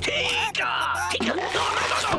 Chika! Chika! No!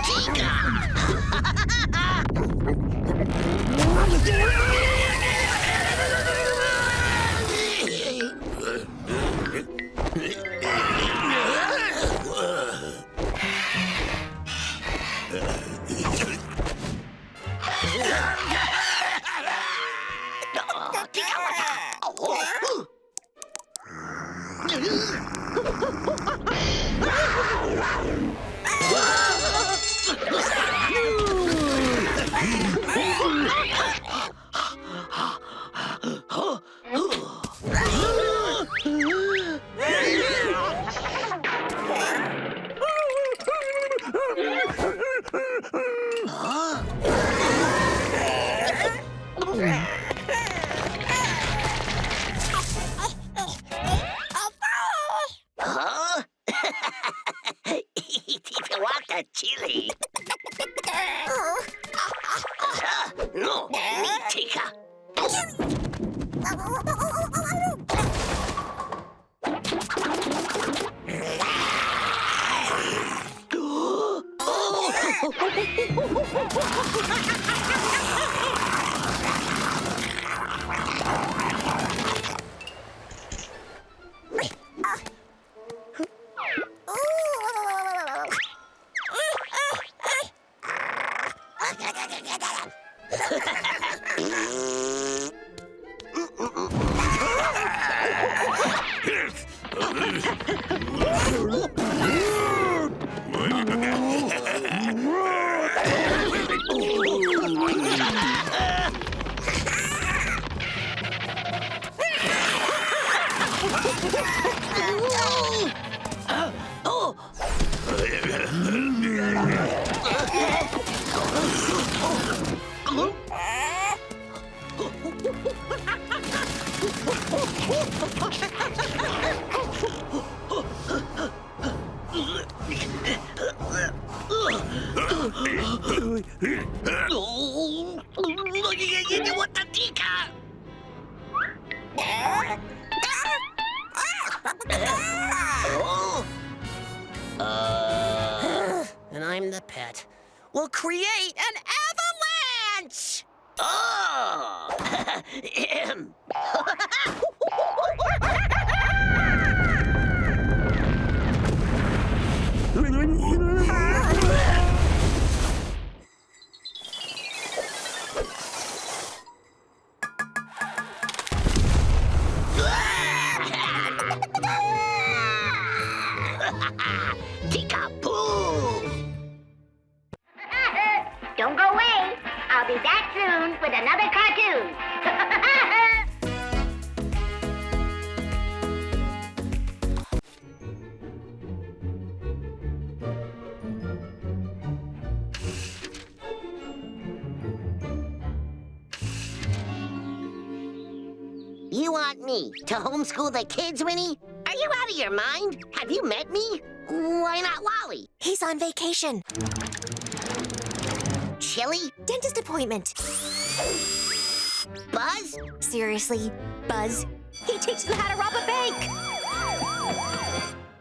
Chika! Chili. No, me Chika. What the Chika? And I'm the pet. We'll create an avalanche! Oh! Don't go away. I'll be back soon with another cartoon. You want me to homeschool the kids, Winnie? Are you out of your mind? Have you met me? Why not Wally? He's on vacation. Chili? Dentist appointment. Buzz? Seriously, Buzz? He teaches them how to rob a bank.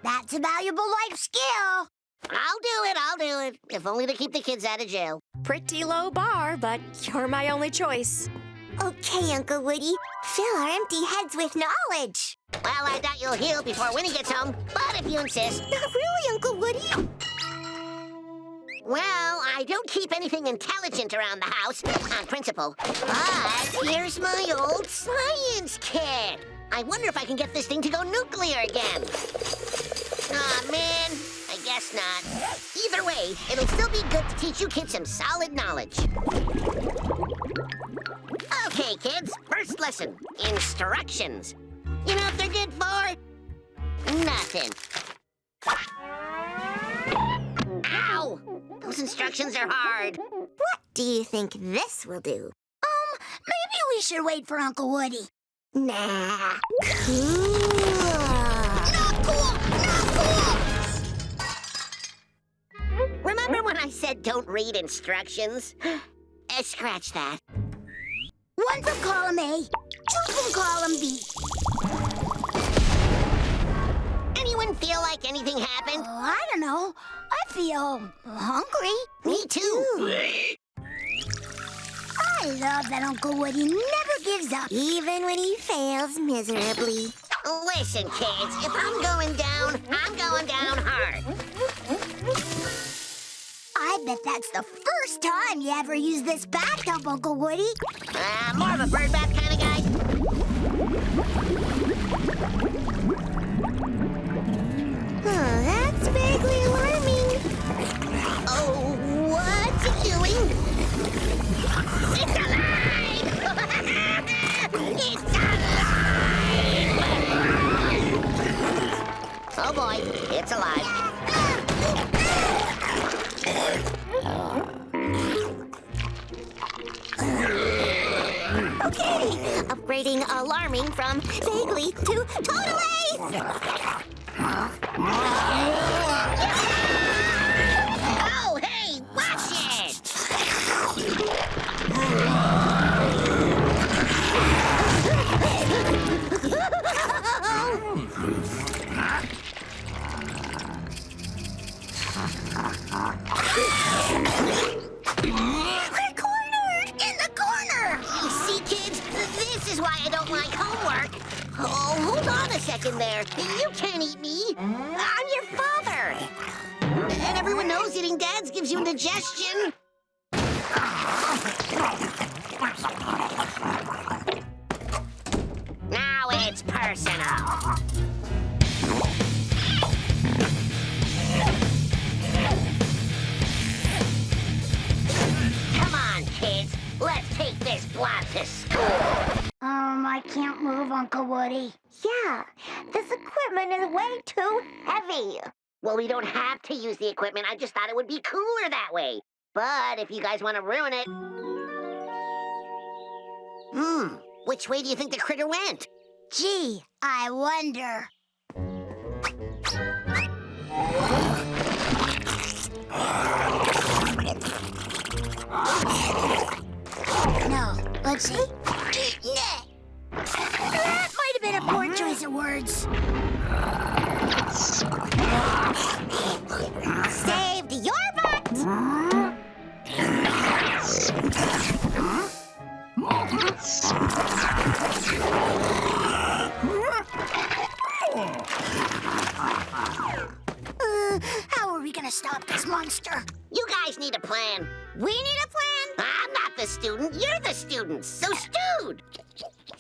That's a valuable life skill. I'll do it. If only to keep the kids out of jail. Pretty low bar, but you're my only choice. Okay, Uncle Woody. Fill our empty heads with knowledge. Well, I doubt you'll heal before Winnie gets home, but if you insist. Not really, Uncle Woody. Well, I don't keep anything intelligent around the house, on principle. But here's my old science kit. I wonder if I can get this thing to go nuclear again. Aw, man, I guess not. Either way, it'll still be good to teach you kids some solid knowledge. Okay, kids, first lesson, instructions. You know what they're good for? Nothing. Ow! Those instructions are hard. What do you think this will do? Maybe we should wait for Uncle Woody. Nah. Cool. Not cool! Not cool! Remember when I said don't read instructions? Scratch that. One from column A, two from column B. Anyone feel like anything happened? I don't know. I feel hungry. Me too. I love that Uncle Woody never gives up. Even when he fails miserably. Listen, kids, if I'm going down hard. I bet that's the first time you ever used this bathtub, Uncle Woody. More of a bird bath kind of guy. Oh, that's vaguely alarming. Oh, what's it doing? It's alive! It's alive! Oh boy, it's alive. Okay, upgrading alarming from vaguely to totally. Oh, hey, watch it! We're cornered in the corner. You see, kids, this is why I don't like homework. Oh, hold on a second there. You can't eat me. I'm your father. And everyone knows eating dads gives you indigestion. Now it's personal. Come on, kids. Let's take this block to school. I can't move, Uncle Woody. Yeah, this equipment is way too heavy. Well, we don't have to use the equipment. I just thought it would be cooler that way. But if you guys want to ruin it... which way do you think the critter went? Gee, I wonder. No, let's see. That might have been a poor choice of words. Saved your butt! How are we gonna stop this monster? You guys need a plan. We need a plan? I'm not the student. You're the student. So stewed.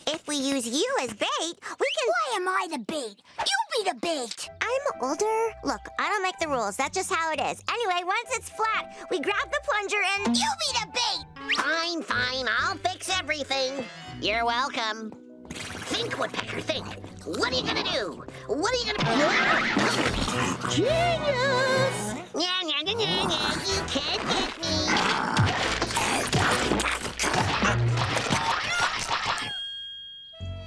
If we use you as bait, we can... Why am I the bait? You be the bait! I'm older. Look, I don't make the rules. That's just how it is. Anyway, once it's flat, we grab the plunger and... You be the bait! Fine, fine. I'll fix everything. You're welcome. Think, Woodpecker, think. What are you gonna do? What are you gonna... Genius! Nya, nya, nya, nya, nya. You can't get me.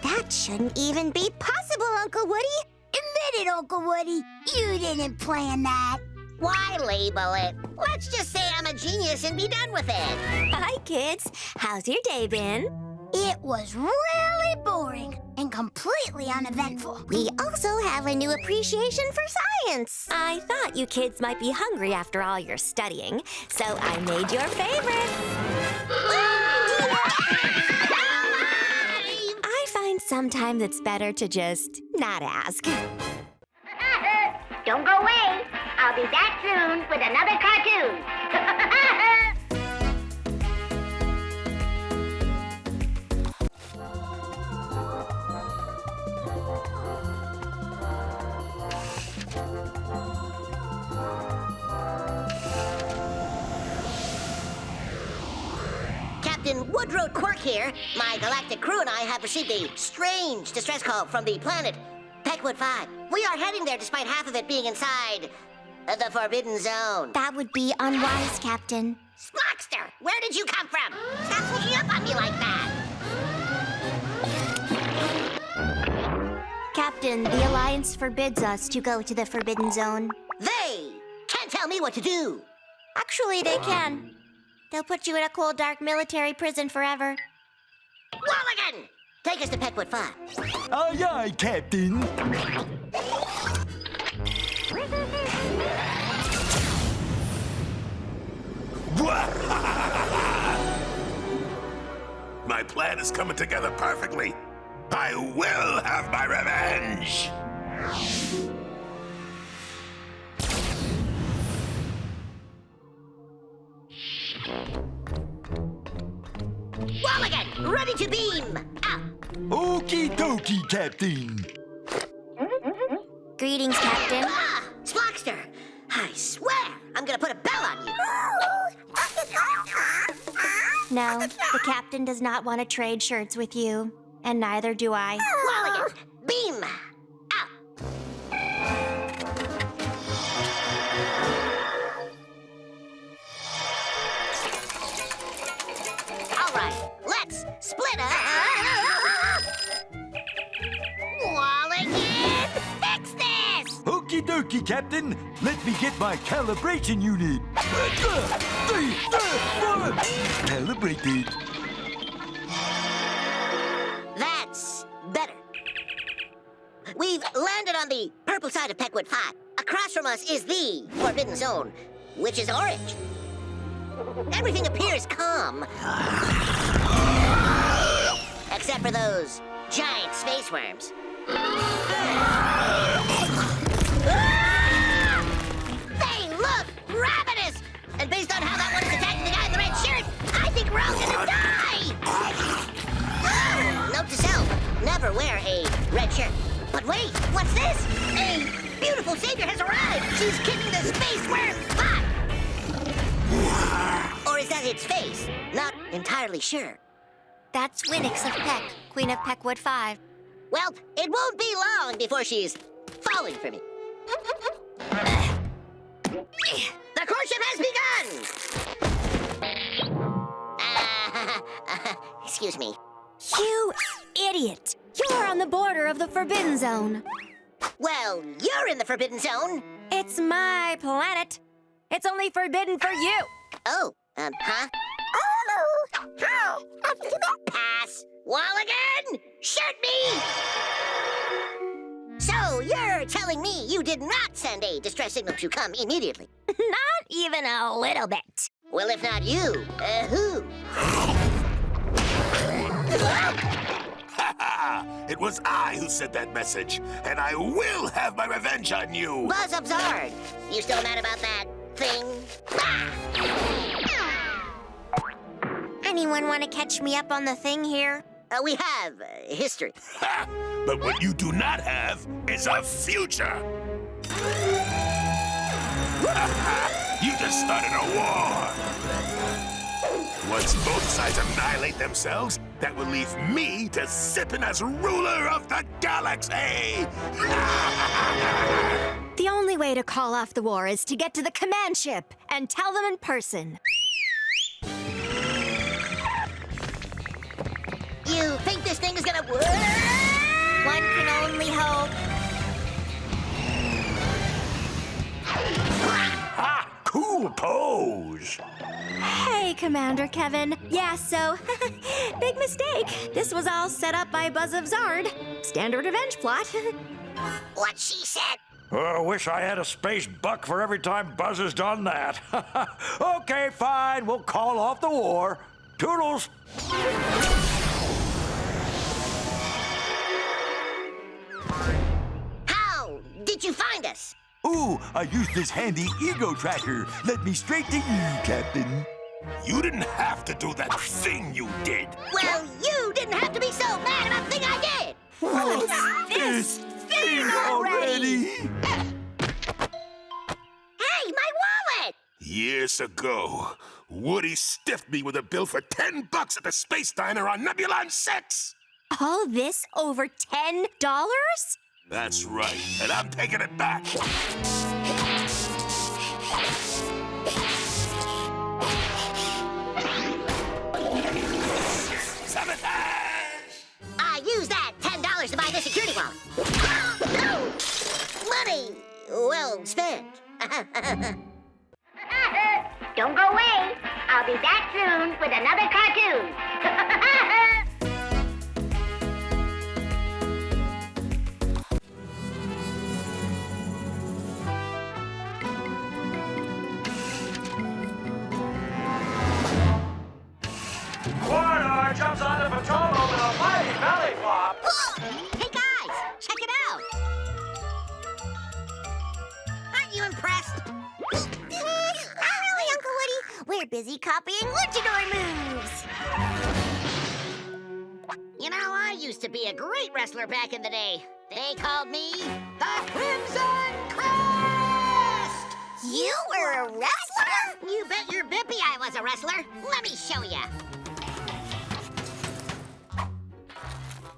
That shouldn't even be possible, Uncle Woody. Admit it, Uncle Woody. You didn't plan that. Why label it? Let's just say I'm a genius and be done with it. Hi, kids. How's your day been? It was really boring and completely uneventful. We also have a new appreciation for science. I thought you kids might be hungry after all your studying, so I made your favorite. I find sometimes it's better to just not ask. Don't go away. I'll be back soon with another cartoon. Captain Woodrow Quirk here. My galactic crew and I have received a strange distress call from the planet Peckwood 5. We are heading there despite half of it being inside the Forbidden Zone. That would be unwise, Captain. Spockster, where did you come from? Stop looking up on me like that. Captain, the Alliance forbids us to go to the Forbidden Zone. They can't tell me what to do. Actually, they can. They'll put you in a cold, dark military prison forever. Walligan, take us to Peckwood 5. Aye, aye, Captain. My plan is coming together perfectly. I will have my revenge! Walligan, ready to beam. Out. Okie dokie, Captain. Greetings, Captain. Ah, Spockster, I swear I'm gonna put a bell on you. No, the Captain does not want to trade shirts with you, and neither do I. Walligan, beam. Out. All right, let's split up. Walligan, fix this. Okie dokie, Captain. Let me get my calibration unit. 3, 2, 1. Calibrated. That's better. We've landed on the purple side of Peckwood 5. Across from us is the Forbidden Zone, which is orange. Everything appears calm. Except for those giant space worms. They look ravenous! And based on how that one is attacking the guy in the red shirt, I think we're all gonna die! Oh, note to self, never wear a red shirt. But wait, what's this? A beautiful savior has arrived! She's kicking the space worm butt! Or is that its face? Not entirely sure. That's Winnix of Peck, Queen of Peckwood 5. Well, it won't be long before she's falling for me. The courtship has begun! Excuse me. You idiot! You're on the border of the Forbidden Zone. Well, you're in the Forbidden Zone. It's my planet. It's only forbidden for you. Oh, huh? Pass. Walligan, shoot me! So, you're telling me you did not send a distress signal to come immediately? Not even a little bit. Well, if not you, who? It was I who sent that message, and I will have my revenge on you! Buzz Abzard, you still mad about that thing? Anyone want to catch me up on the thing here? We have history. But what you do not have is a future! You just started a war! Once both sides annihilate themselves, that will leave me to sipping as ruler of the galaxy! The only way to call off the war is to get to the command ship and tell them in person. You think this thing is gonna work? One can only hope. Ha! Cool pose. Hey, Commander Kevin. Yeah, so, big mistake. This was all set up by Buzz of Zard. Standard revenge plot. What she said. Oh, wish I had a space buck for every time Buzz has done that. Okay, fine. We'll call off the war. Toodles. How did you find us? Ooh, I used this handy ego tracker. Led me straight to you, Captain. You didn't have to do that thing you did. Well, you didn't have to be so mad about the thing I did. What's this thing already? Hey, my wallet! Years ago, Woody stiffed me with a bill for $10 at the Space Diner on Nebulon 6. All this over $10? That's right, and I'm taking it back. Sabotage! I used that $10 to buy the security wallet. No! Money well spent. Don't go away. I'll be back soon with another cartoon. Warner jumps on the patrol boat with a mighty belly flop. Hey guys, check it out. Aren't you impressed? Not really, Uncle Woody. We're busy copying luchador moves. You know, I used to be a great wrestler back in the day. They called me the Crimson Crest! You were a wrestler? You bet your bippy I was a wrestler. Let me show ya.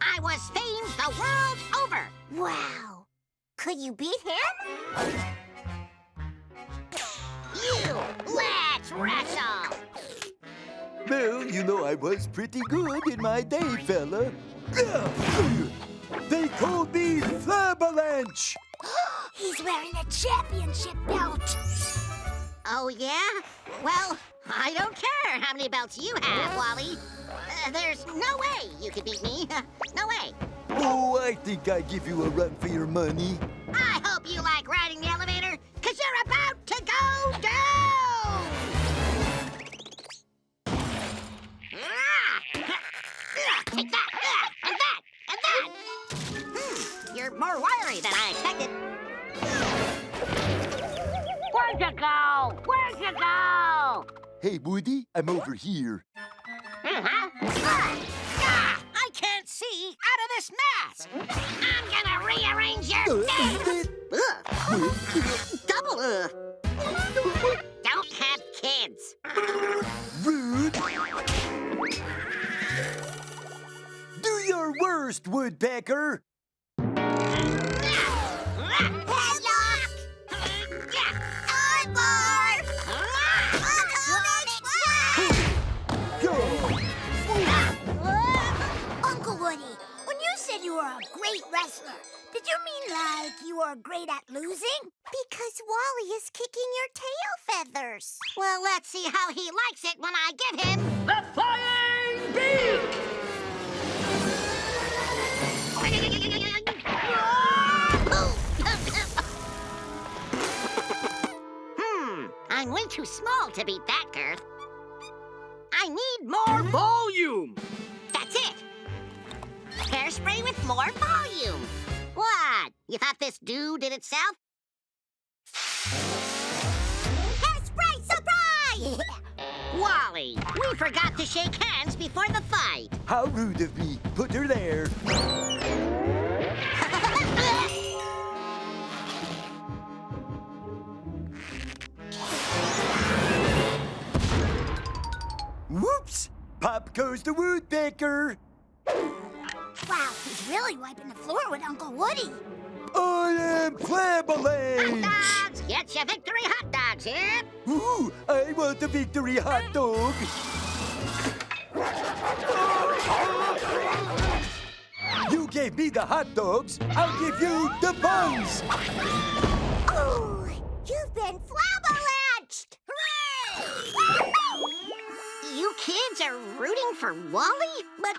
I was famed the world over. Wow. Could you beat him? You, let's wrestle. Well, you know I was pretty good in my day, fella. They called me Flabalanche. He's wearing a championship belt. Oh, yeah? Well, I don't care how many belts you have, Wally. There's no way you could beat me. No way. Oh, I think I give you a run for your money. I hope you like riding the elevator, because you're about to go down! Take that, and that, and that! You're more wiry than I expected. Where'd you go? Where'd you go? Hey, Woody, I'm over here. I can't see out of this mask. I'm gonna rearrange your face! Double Don't have kids. Rude. Do your worst, Woodpecker. Headlock! Armbar! Go. Uncle Woody, when you said you were a great wrestler, did you mean like you were great at losing? Because Wally is kicking your tail feathers. Well, let's see how he likes it when I give him The flying bee! I'm way too small to beat that girth. I need more volume. That's it. Hairspray with more volume. What? You thought this do did itself? Hairspray surprise! Wally, we forgot to shake hands before the fight. How rude of me. Put her there. Whoops! Pop goes the Woodpecker. Wow, he's really wiping the floor with Uncle Woody. I am Flabalanche. Hot dogs! Get your victory hot dogs here. Ooh, I want a victory hot dog. You gave me the hot dogs, I'll give you the buns. Ooh, you've been flabbergasted! Hooray! You kids are rooting for Wally? But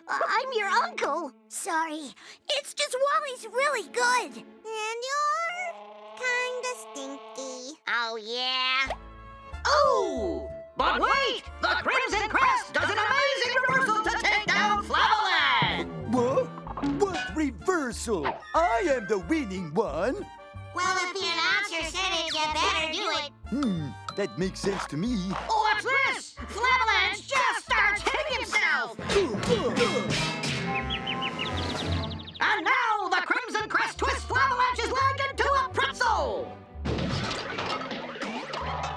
I'm your uncle. Sorry, it's just Wally's really good. And you're kinda stinky. Oh, yeah? Oh! But wait! The Crimson Crest does an amazing reversal to take down Flabberland! What? What reversal? I am the winning one. Well, if the announcer said it, you better do it. That makes sense to me. What's this? Flabberland just starts hitting himself! And now the Crimson Crest twists Flabberland's leg into a pretzel!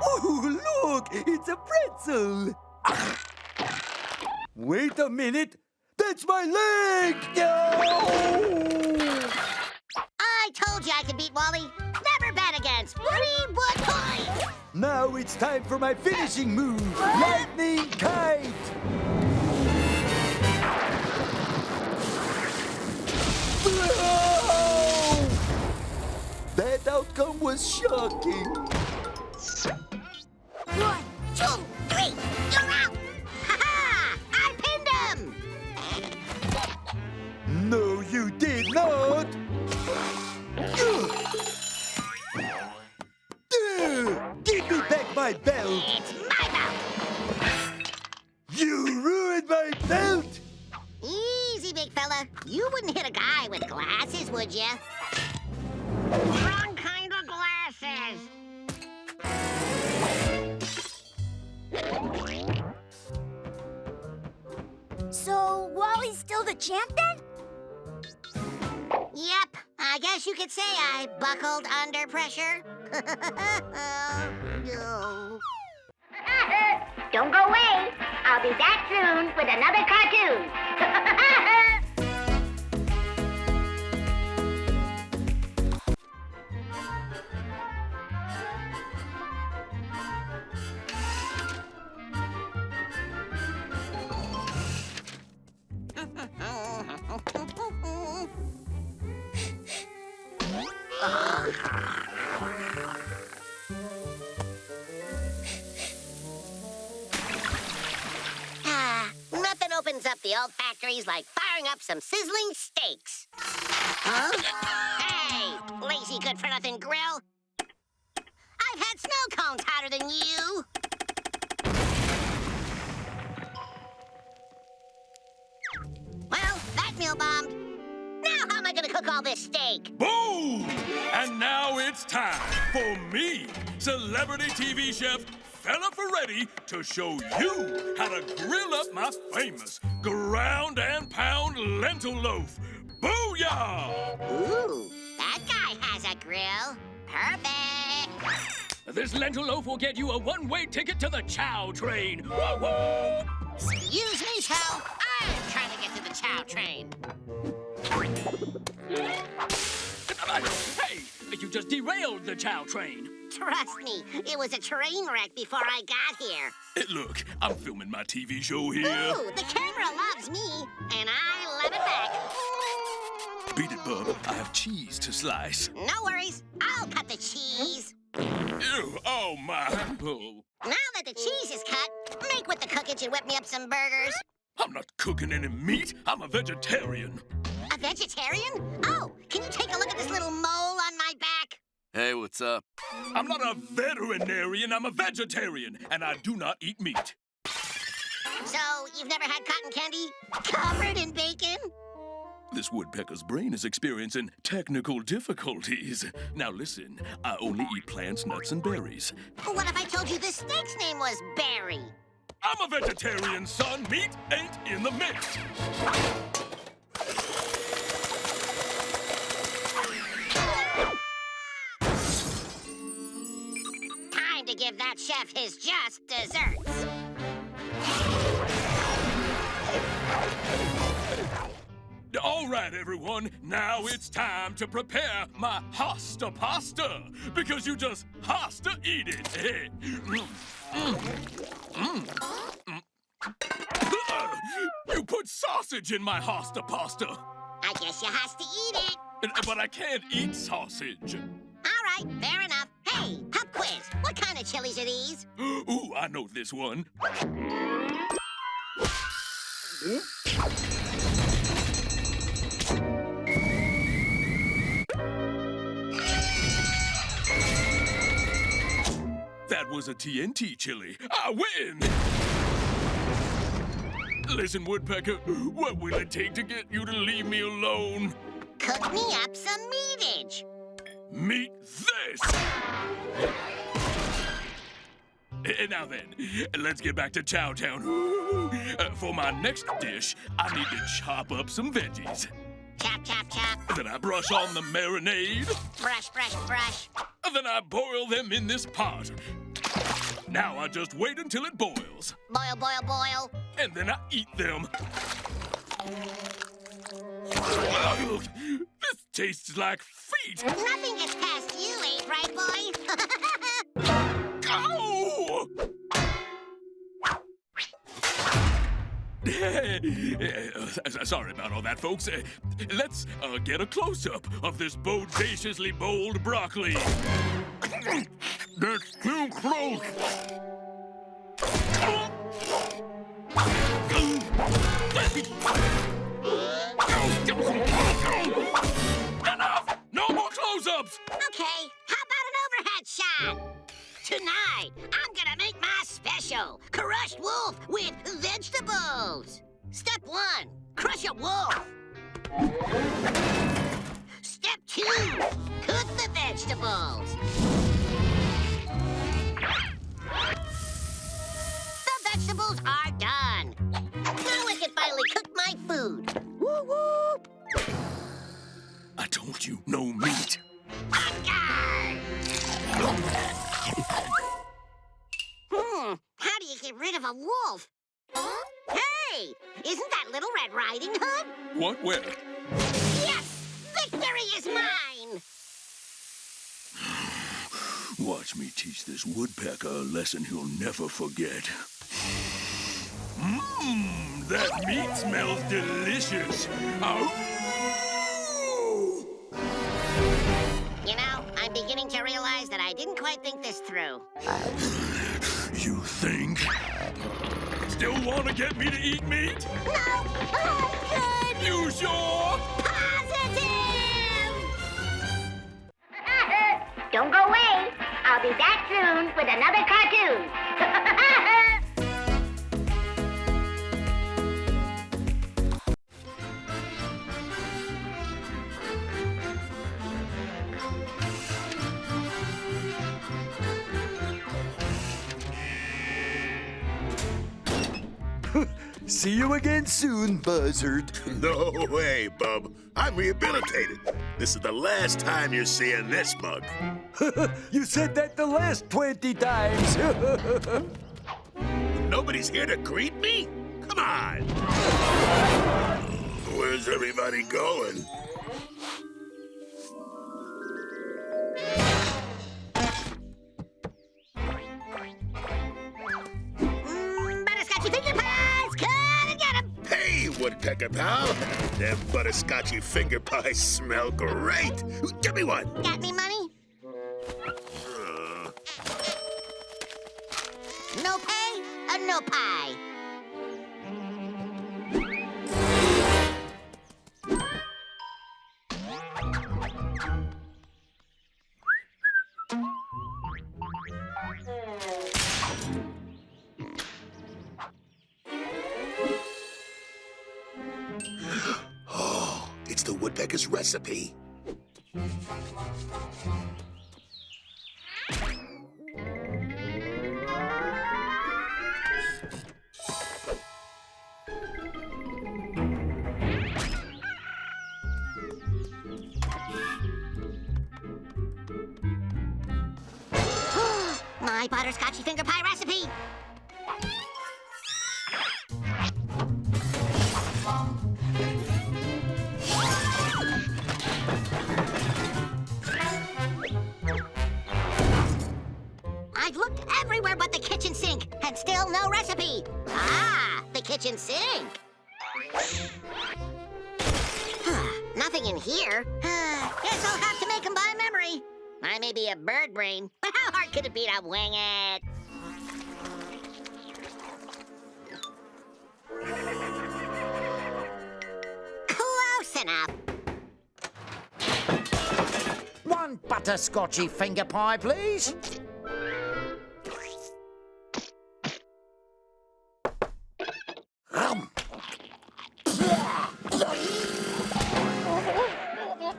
Oh, look! It's a pretzel! Wait a minute! That's my leg! No! I told you I could beat Wally. Never bet against Woody Woodpecker. Now it's time for my finishing move, Lightning Kite! Whoa! That outcome was shocking. 1, 2, 3, you're out! Ha-ha! I pinned him! No, you did not! Give me back my belt! It's my belt! You ruined my belt! Easy, big fella. You wouldn't hit a guy with glasses, would you? Wrong kind of glasses. So, Wally's still the champ then? Yep, I guess you could say I buckled under pressure. No. Don't go away. I'll be back soon with another cartoon. Nothing opens up the old factories like firing up some sizzling steaks. Huh? Hey, lazy good-for-nothing grill. I've had snow cones hotter than you. Well, that meal bombed. Now how am I gonna cook all this steak? Boom! And now it's time for me, celebrity TV chef Fella Ferretti, to show you how to grill up my famous ground and pound lentil loaf. Booyah! Ooh, that guy has a grill. Perfect. This lentil loaf will get you a one-way ticket to the Chow train. Woo-woo! Excuse me, Chow. I'm trying to get to the Chow train. Hey, you just derailed the Chow train. Trust me, it was a train wreck before I got here. Hey, look, I'm filming my TV show here. Ooh, the camera loves me, and I love it back. Beat it, bub. I have cheese to slice. No worries, I'll cut the cheese. Ew, oh, my. Oh. Now that the cheese is cut, make with the cookage and whip me up some burgers. I'm not cooking any meat. I'm a vegetarian. A vegetarian? Oh, can you take a look at this little mole on my back? Hey, what's up? I'm not a veterinarian, I'm a vegetarian, and I do not eat meat. So, you've never had cotton candy covered in bacon? This woodpecker's brain is experiencing technical difficulties. Now listen, I only eat plants, nuts, and berries. What if I told you this steak's name was Barry? I'm a vegetarian, son. Meat ain't in the mix. Time to give that chef his just desserts. All right, everyone. Now it's time to prepare my hosta pasta, because you just has to eat it. You put sausage in my hosta pasta. I guess you has to eat it. But I can't eat sausage. All right, fair enough. Hey, pop quiz. What kind of chilies are these? Ooh, I know this one. That was a TNT chili. I win! Listen, Woodpecker, what will it take to get you to leave me alone? Cook me up some meatage. Meet this! Now then, let's get back to Chowtown. For my next dish, I need to chop up some veggies. Chop, chop, chop. Then I brush on the marinade. Brush, brush, brush. Then I boil them in this pot. Now I just wait until it boils. Boil, boil, boil. And then I eat them. This tastes like feet. Nothing gets past you, ain't right, boy? Ow! Sorry about all that, folks. Let's get a close-up of this bodaciously bold broccoli. That's too close. Enough! No more close-ups! Okay, how about an overhead shot? Tonight, I'm gonna make my special crushed wolf with vegetables. Step 1, crush a wolf. Step 2, cook the vegetables. The vegetables are done. Now I can finally cook my food. Whoop, whoop. I told you, no meat. How do you get rid of a wolf? Hey, isn't that Little Red Riding Hood? What, where? Yes! Victory is mine! Watch me teach this woodpecker a lesson he'll never forget. That meat smells delicious. Ow! You know, I'm beginning to realize that I didn't quite think this through. You think? Still want to get me to eat meat? No, I'm good! You sure? Positive! Don't go away. I'll be back soon with another cartoon. See you again soon, Buzzard. No way, Bub. I'm rehabilitated. This is the last time you're seeing this mug. You said that the last 20 times. Nobody's here to greet me? Come on. Where's everybody going? Butterscotchy finger pies! Come and get 'em! Hey, Woodpecker pal. Them butterscotchy finger pies smell great. Give me one. Got me money? No pay, no pie. Oh, it's the woodpecker's recipe. My butterscotchy finger pie recipe. I've looked everywhere but the kitchen sink, and still no recipe. Ah, the kitchen sink. nothing in here. Guess I'll have to make them by memory. I may be a bird brain, but how hard could it be to wing it? Close enough. One butterscotchy finger pie, please.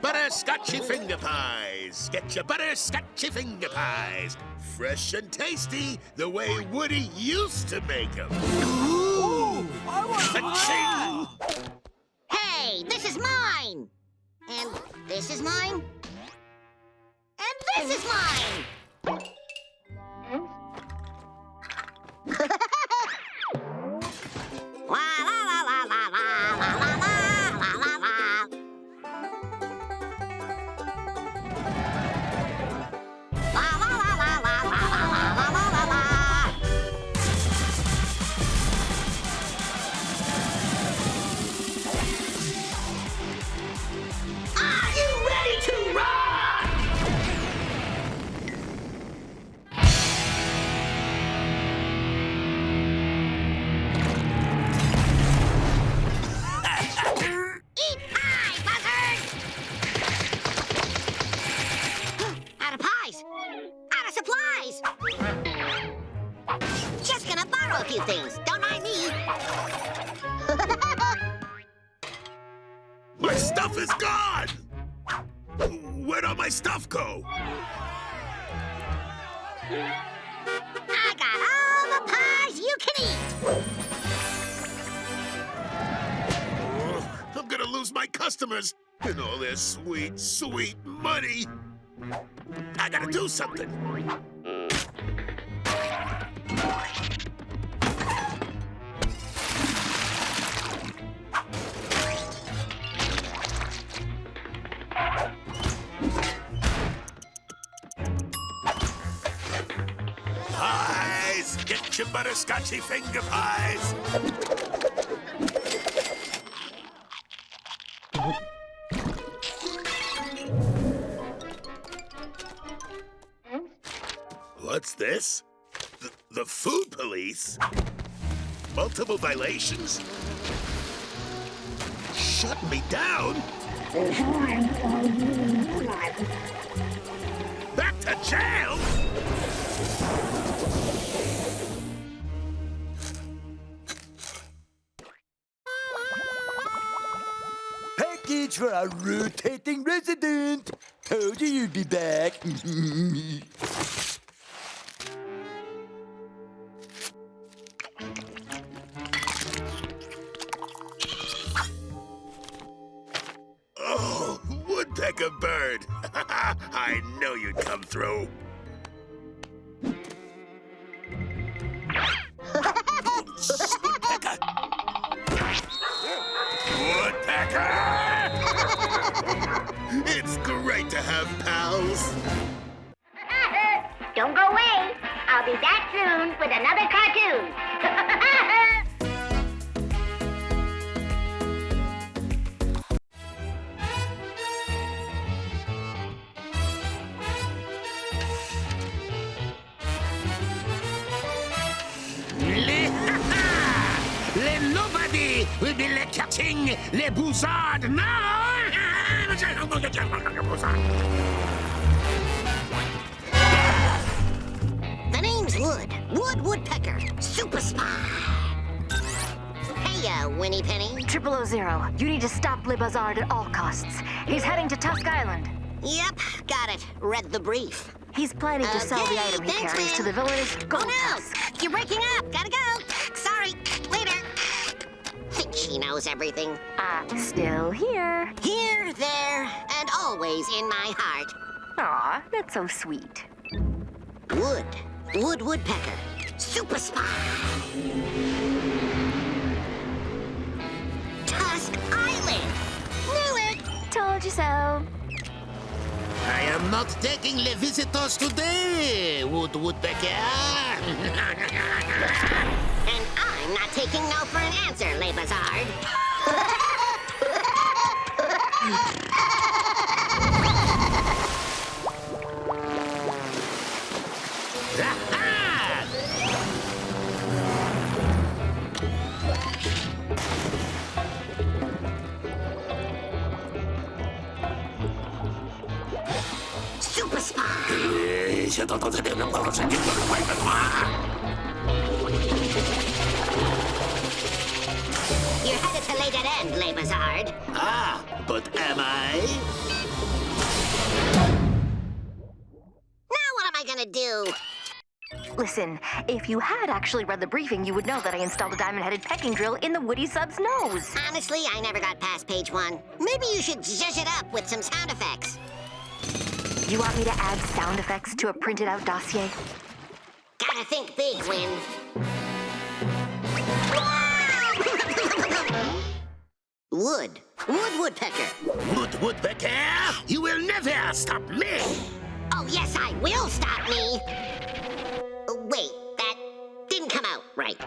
Butterscotchy finger pies. Get your butterscotchy finger pies. Fresh and tasty, the way Woody used to make them. Ooh, I want Ka-ching! Hey, this is mine! And this is mine? And this is mine! La la la la la la la la la la la la. La la la la la la la la la la la. Are you ready to run? Eat pie, buzzard! Out of pies! Out of supplies! Just gonna borrow a few things. Don't mind me. My stuff is gone! Where'd all my stuff go? I got all the pies you can eat. I'm gonna lose my customers and all their sweet, sweet money. I gotta do something. Pies! Get your butterscotchy finger pies! What's this? The food police? Multiple violations? Shut me down? Back to jail? package for our rotating resident. Told you you'd be back. Oh, woodpecker bird. I know you'd come through. Woodpecker! Woodpecker! It's great to have pals. Don't go away. I'll be back soon with another cartoon. Nobody will be lecturing les bousards now. The name's Wood. Wood Woodpecker. Super spy. Hey, Winnie Penny. 000. You need to stop Le Bazard at all costs. He's heading to Tusk Island. Yep, got it. Read the brief. He's planning to sell the Okay, item he thanks, carries man. to the villainous Oh Gold no! Tusk. You're breaking up. Gotta go. Sorry. Later. Think she knows everything. Still here. Here, there, and always in my heart. Aw, that's so sweet. Wood. Wood Woodpecker. Super spy. Tusk Island. Knew it. Told you so. I am not taking les visitors today, Wood Woodpecker. And I'm not taking no for an answer, Le Bazard. You're headed to late at end, Labazard. Ah, but am I? Now what am I gonna do? Listen, if you had actually read the briefing, you would know that I installed a diamond-headed pecking drill in the Woody sub's nose. Honestly, I never got past page 1. Maybe you should zhuzh it up with some sound effects. You want me to add sound effects to a printed-out dossier? Gotta think big, Win. Wood Woodpecker. Woodpecker, you will never stop me. Oh, yes, I will stop me. Wait, that didn't come out right.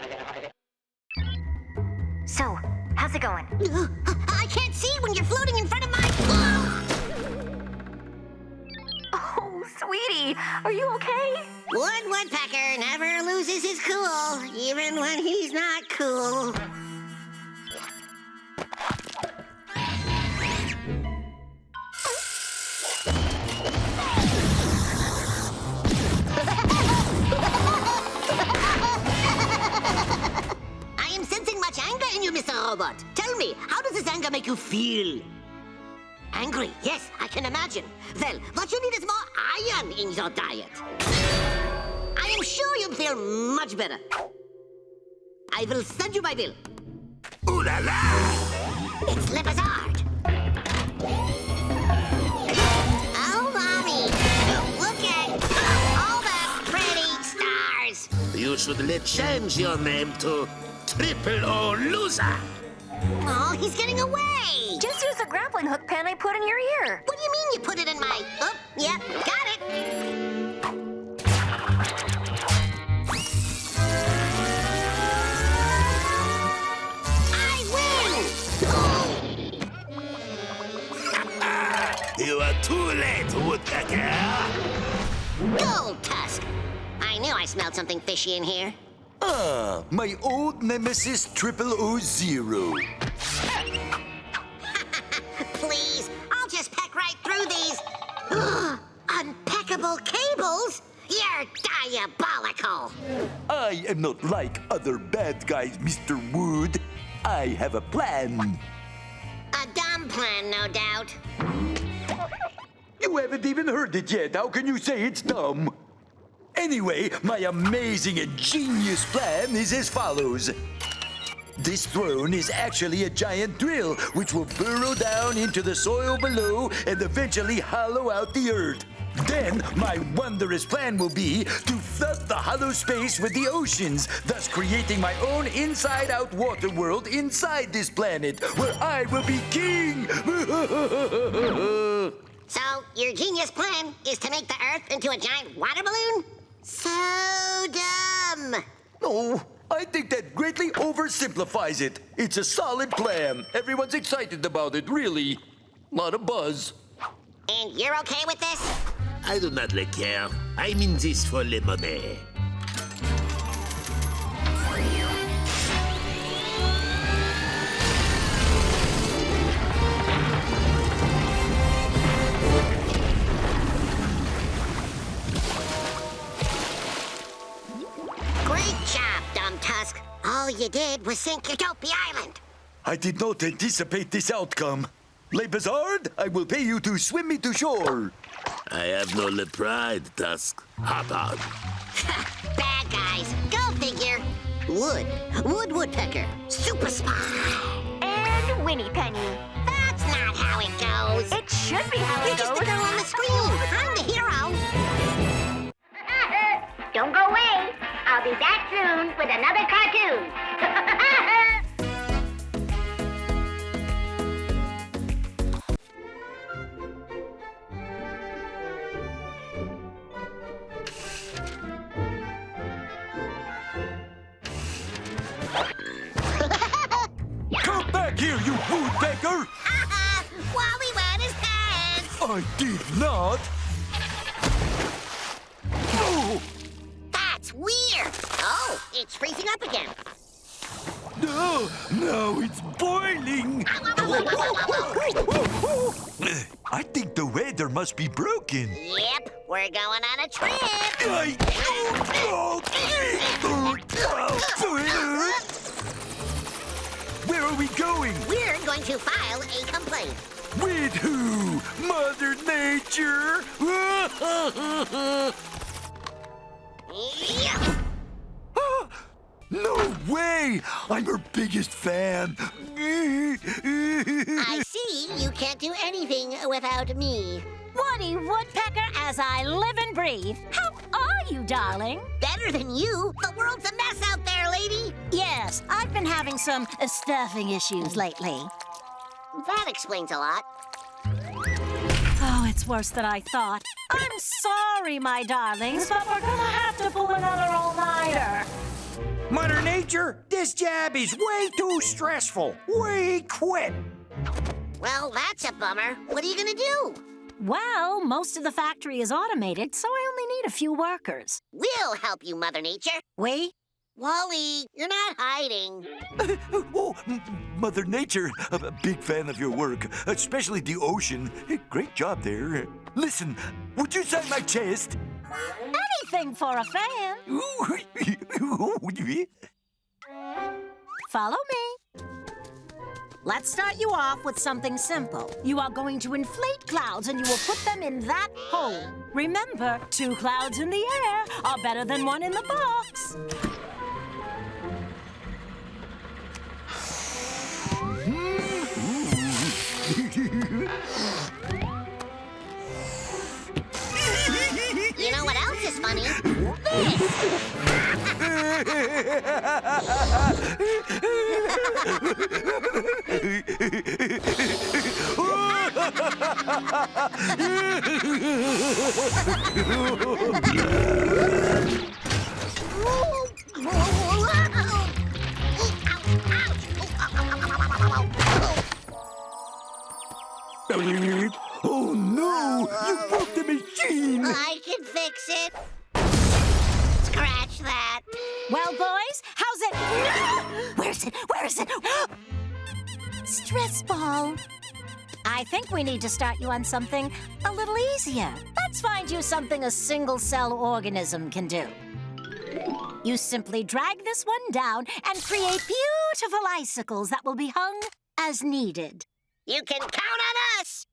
So, how's it going? I can't see when you're floating in front of my... Oh, sweetie, are you okay? Woodpecker never loses his cool, even when he's not cool. I am sensing much anger in you, Mr. Robot. Tell me, how does this anger make you feel? Angry, yes, I can imagine. Well, what you need is more iron in your diet. I am sure you'll feel much better. I will send you my bill. Ooh la la! It's Labazard. Oh, Mommy, look at all the pretty stars. You should change your name to Triple O Loser. Oh, he's getting away. Just use the grappling hook pen I put in your ear. What do you mean you put it in my... Oh, yep, got it. I win! You are too late, Woodpecker. Gold Tusk. I knew I smelled something fishy in here. Ah, my old nemesis 000. Please, I'll just peck right through these. Unpeckable cables? You're diabolical. I am not like other bad guys, Mr. Wood. I have a plan. A dumb plan, no doubt. You haven't even heard it yet. How can you say it's dumb? Anyway, my amazing and genius plan is as follows. This throne is actually a giant drill, which will burrow down into the soil below and eventually hollow out the earth. Then, my wondrous plan will be to flood the hollow space with the oceans, thus creating my own inside-out water world inside this planet, where I will be king! So, your genius plan is to make the Earth into a giant water balloon? So dumb. No, I think that greatly oversimplifies it. It's a solid plan. Everyone's excited about it, really. Lot of buzz. And you're okay with this? I do not really care. I'm in this for lemonade. Great job, Dumb Tusk. All you did was sink Utopia Island. I did not anticipate this outcome. Labazard, I will pay you to swim me to shore. I have no pride, Tusk. Hop on. Bad guys. Go figure. Woodpecker. Super spy. And Winnie Penny. That's not how it goes. It should be how You're it just goes. the girl on the screen. I'm the hero. Don't go away. I'll be back soon with another cartoon. Come back here, you woodpecker! Wally wet his pants. I did not. Oh, That's weird. Oh, it's freezing up again. no, now it's boiling. I think the weather must be broken. Yep, we're We're going on a trip. Where are we going? We're going to file a complaint. With who? Mother Nature? Yeah. No way! I'm her biggest fan. I see you can't do anything without me. Woody Woodpecker as I live and breathe. How are you, darling? Better than you. The world's a mess out there, lady. Yes, I've been having some stuffing issues lately. That explains a lot. Oh, it's worse than I thought. I'm sorry, my darlings, but we're gonna have to pull another all-nighter. Mother Nature, this job is way too stressful. We quit. Well, that's a bummer. What are you gonna do? Well, most of the factory is automated, so I only need a few workers. We'll help you, Mother Nature. We? Wally, you're not hiding. Oh, Mother Nature, I'm a big fan of your work, especially the ocean. Great job there. Listen, would you sign my chest? Anything for a fan. Follow me. Let's start you off with something simple. You are going to inflate clouds and you will put them in that hole. Remember, 2 clouds in the air are better than 1 in the box. You know what else is funny? This! Oh no! You broke the machine! I can fix it. Scratch that. Well, boys, how's it? Where's it? Where is it? Stress ball. I think we need to start you on something a little easier. Let's find you something a single-cell organism can do. You simply drag this one down and create beautiful icicles that will be hung as needed. You can count on us.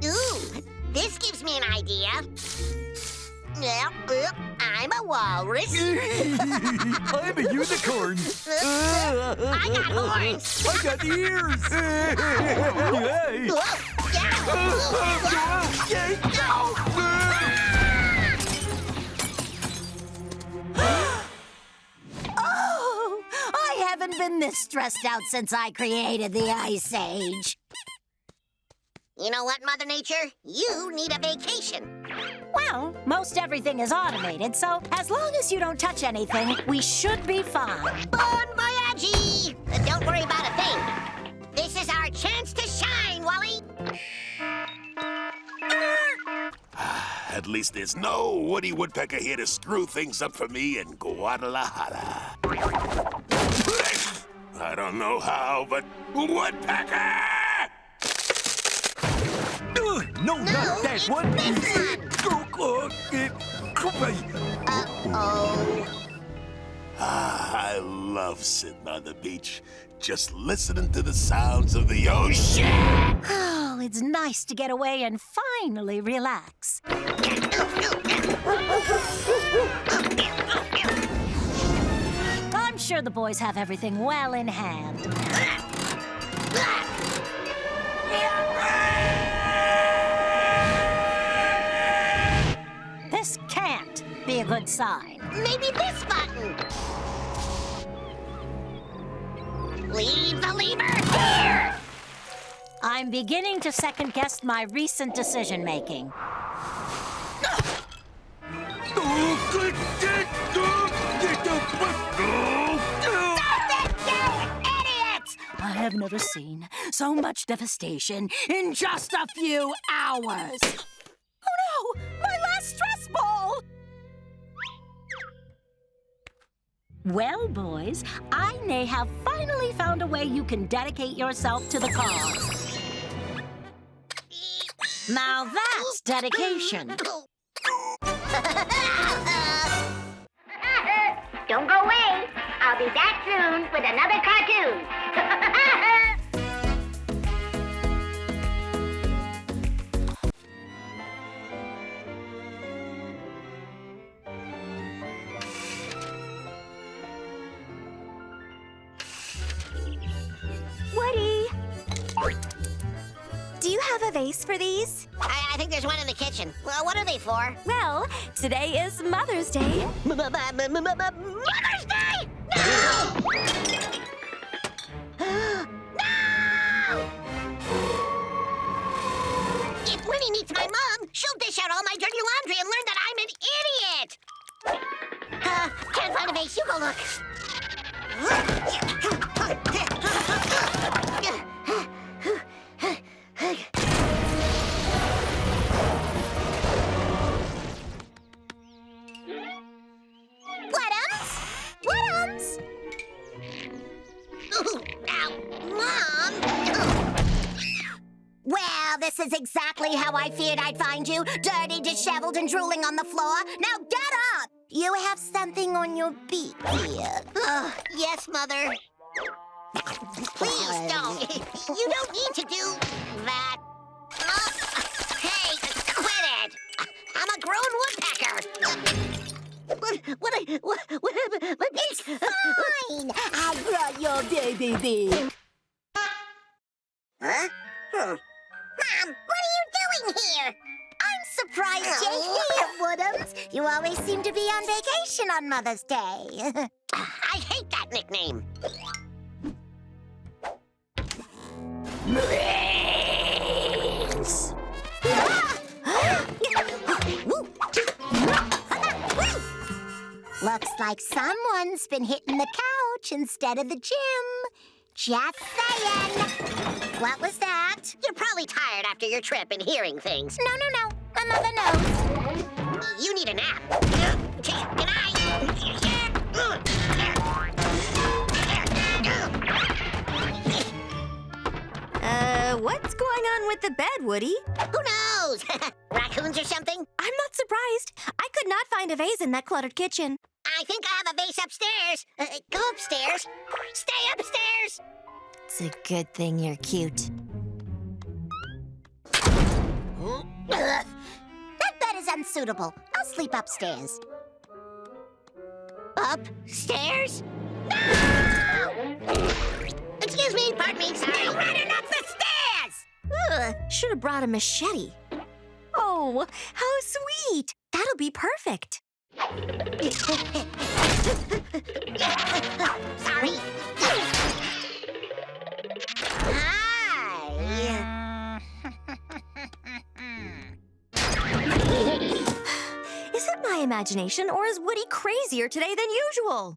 Ooh, this gives me an idea. I'm a walrus. I'm a unicorn. I got horns. I got ears. Yay. Oh, I haven't been this stressed out since I created the Ice Age. You know what, Mother Nature? You need a vacation. Well, most everything is automated, so as long as you don't touch anything, we should be fine. Bon voyage! Don't worry about a thing. This is our chance to shine, Wally. At least there's no Woody Woodpecker here to screw things up for me in Guadalajara. I don't know how, but Woodpecker! No, not that one. This one. I love sitting on the beach, just listening to the sounds of the ocean. Oh, it's nice to get away and finally relax. I'm sure the boys have everything well in hand. This can't be a good sign. Maybe this button. Leave the lever here. I'm beginning to second-guess my recent decision-making. Idiots! I have never seen so much devastation in just a few hours. Oh no! My last stress ball! Well, boys, I may have finally found a way you can dedicate yourself to the cause. Now that's dedication. Don't go away. I'll be back soon with another cartoon. Woody! Do you have a vase for these? I think there's one in the kitchen. Well, what are they for? Well, today is Mother's Day. Mother's Day! No! No! If Winnie meets my mom, she'll dish out all my dirty laundry and learn that I'm an idiot. Can't find a vase. You go look. Woodums! Ow, Mom! Well, this is exactly how I feared I'd find you. Dirty, disheveled, and drooling on the floor. Now get up! You have something on your beak here. Yes, Mother. Please don't. You don't need to do that. Hey, quit it. I'm a grown woodpecker. What happened? My beak. It's fine. I brought your baby beak. Huh? Mom, what are you doing here? I'm surprised you're here, Woodums. You always seem to be on vacation on Mother's Day. I hate that nickname. Looks like someone's been hitting the couch instead of the gym. Just saying. What was that? You're probably tired after your trip and hearing things. No. My mother knows. You need a nap. Can I? What's going on with the bed, Woody? Who knows? Raccoons or something? I'm not surprised. I could not find a vase in that cluttered kitchen. I think I have a vase upstairs. Go upstairs. Stay upstairs. It's a good thing you're cute. That bed is unsuitable. I'll sleep upstairs. Upstairs? No! Excuse me, pardon me, sorry. Running up the stairs! Should have brought a machete. Oh, how sweet. That'll be perfect. Sorry. Hi. Is it my imagination, or is Woody crazier today than usual?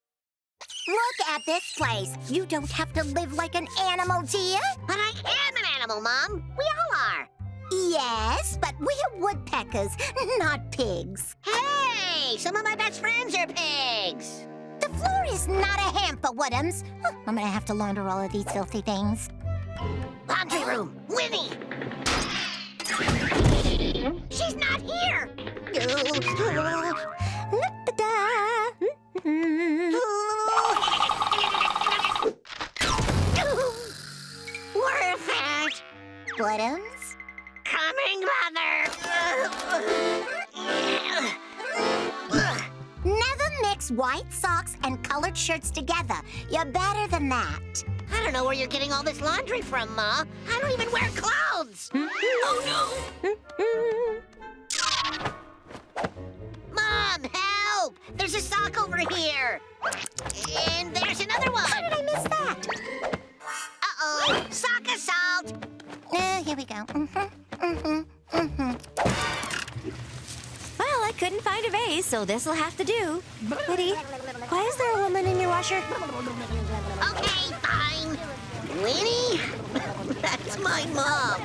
Look at this place. You don't have to live like an animal, dear. But I am an animal, Mom. We all are. Yes, but we're woodpeckers, not pigs. Hey, some of my best friends are pigs. The floor is not a hamper, Woodums. I'm gonna have to launder all of these filthy things. Laundry room. Winnie. She's not here. Worth it. Woodums? Coming, Mother. Never mix white socks and colored shirts together. You're better than that. I don't know where you're getting all this laundry from, Ma. I don't even wear clothes. Oh, no. Mom, help! There's a sock over here. And there's another one. How did I miss that? Uh-oh. Sock assault. Here we go. Well, I couldn't find a vase, so this'll have to do. Woody, why is there a woman in your washer? Okay, fine. Winnie? That's my mom.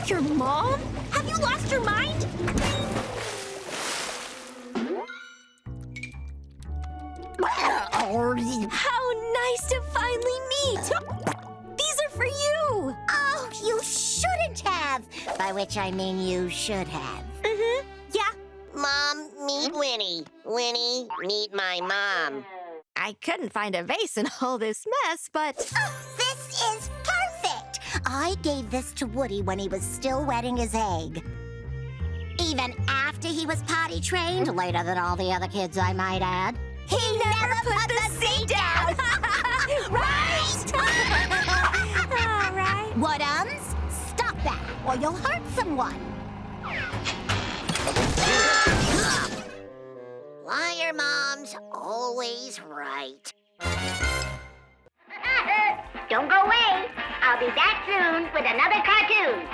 Your mom? Have you lost your mind? How nice to finally meet! These are for you! Oh, you shouldn't have. have, by which I mean you should have. Mm-hmm. Yeah. Mom, meet Winnie. Winnie, meet my mom. I couldn't find a vase in all this mess, but... This is perfect! I gave this to Woody when he was still wetting his egg. Even after he was potty trained, later than all the other kids, I might add. He never put the seat down! Right? All right. What-ums? Stop that, or you'll hurt someone. Liar mom's always right. Don't go away. I'll be back soon with another cartoon.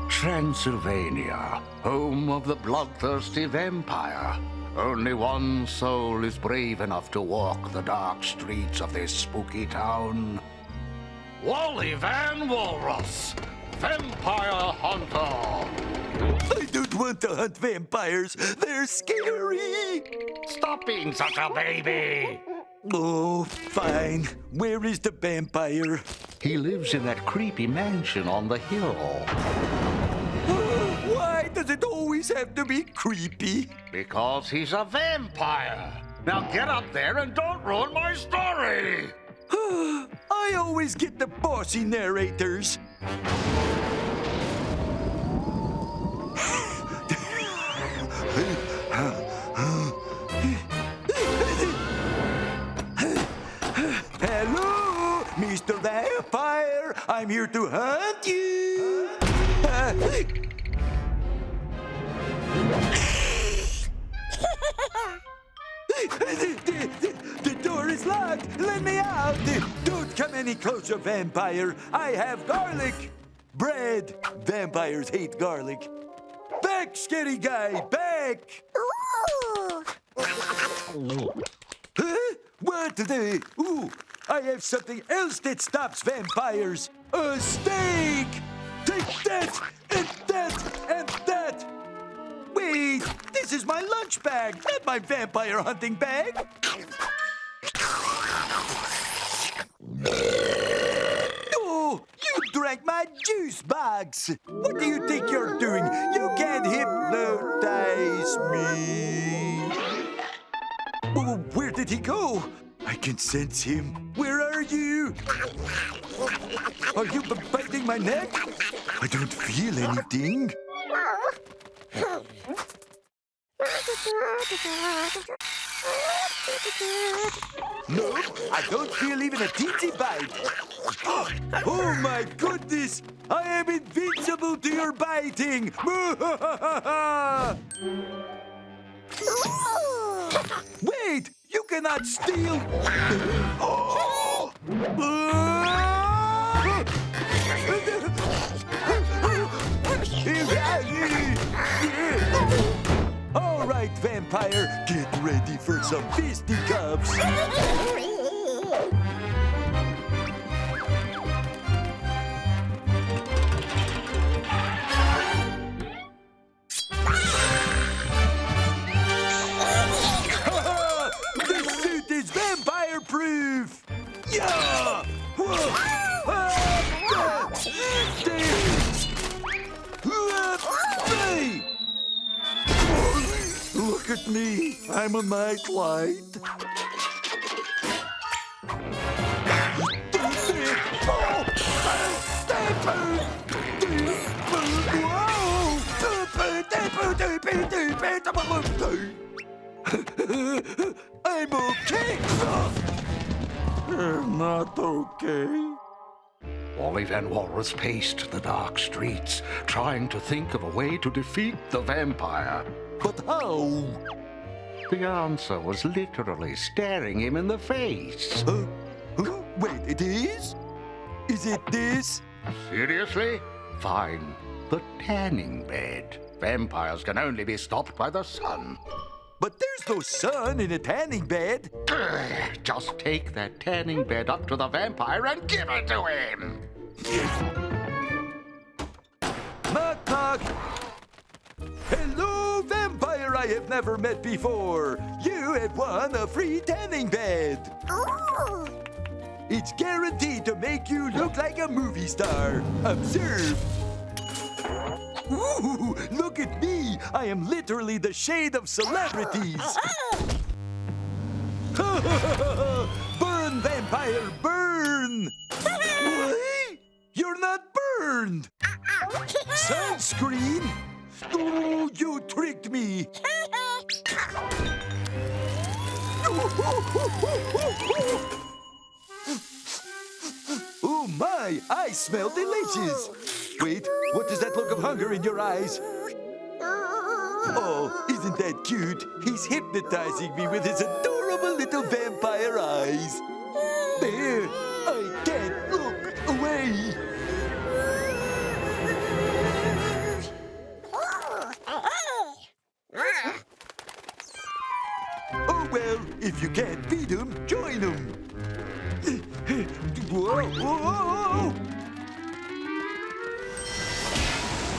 Transylvania, home of the bloodthirsty vampire. Only one soul is brave enough to walk the dark streets of this spooky town. Wally Van Walrus, Vampire Hunter. I don't want to hunt vampires. They're scary. Stop being such a baby. Oh, fine. Where is the vampire? He lives in that creepy mansion on the hill. Why does it always have to be creepy? Because he's a vampire. Now get up there and don't ruin my story. I always get the bossy narrators. Hello, Mr. Vampire. I'm here to hunt you. The door is locked. Let me out. Don't come any closer, vampire. I have garlic. Bread. Vampires hate garlic. Back, scary guy. Back. Ooh. Huh? What the? Ooh, I have something else that stops vampires. A steak. Take that, and that, and that. Wait, this is my lunch bag, not my vampire hunting bag. Oh, you drank my juice box. What do you think you're doing? You can't hypnotize me. Oh, where did he go? I can sense him. Where are you? Are you biting my neck? I don't feel anything. No, I don't feel even a teensy bite. Oh my goodness! I am invincible to your biting! Wait! You cannot steal! Oh! All right, vampire, get ready for some fisticuffs. The suit is vampire-proof. Yeah! Look at me. I'm a nightlight. I'm okay. I'm not okay. Wally Van Walrus paced the dark streets, trying to think of a way to defeat the vampire. But how? The answer was literally staring him in the face. Wait, it is? Is it this? Seriously? Fine. The tanning bed. Vampires can only be stopped by the sun. But there's no sun in a tanning bed. Just take that tanning bed up to the vampire and give it to him. knock. Hello, vampire I have never met before. You have won a free tanning bed. Ooh. It's guaranteed to make you look like a movie star. Observe. Ooh, look at me. I am literally the shade of celebrities. Burn, vampire, burn! What? You're not burned! Sunscreen? Oh, you tricked me! Oh my, I smell delicious! Wait, what is that look of hunger in your eyes? Oh, isn't that cute? He's hypnotizing me with his adorable little vampire eyes. There, I can't look away. Oh well, if you can't beat him, join him. Whoa, whoa.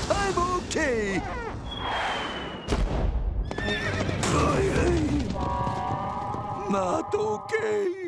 I'm okay. Not okay.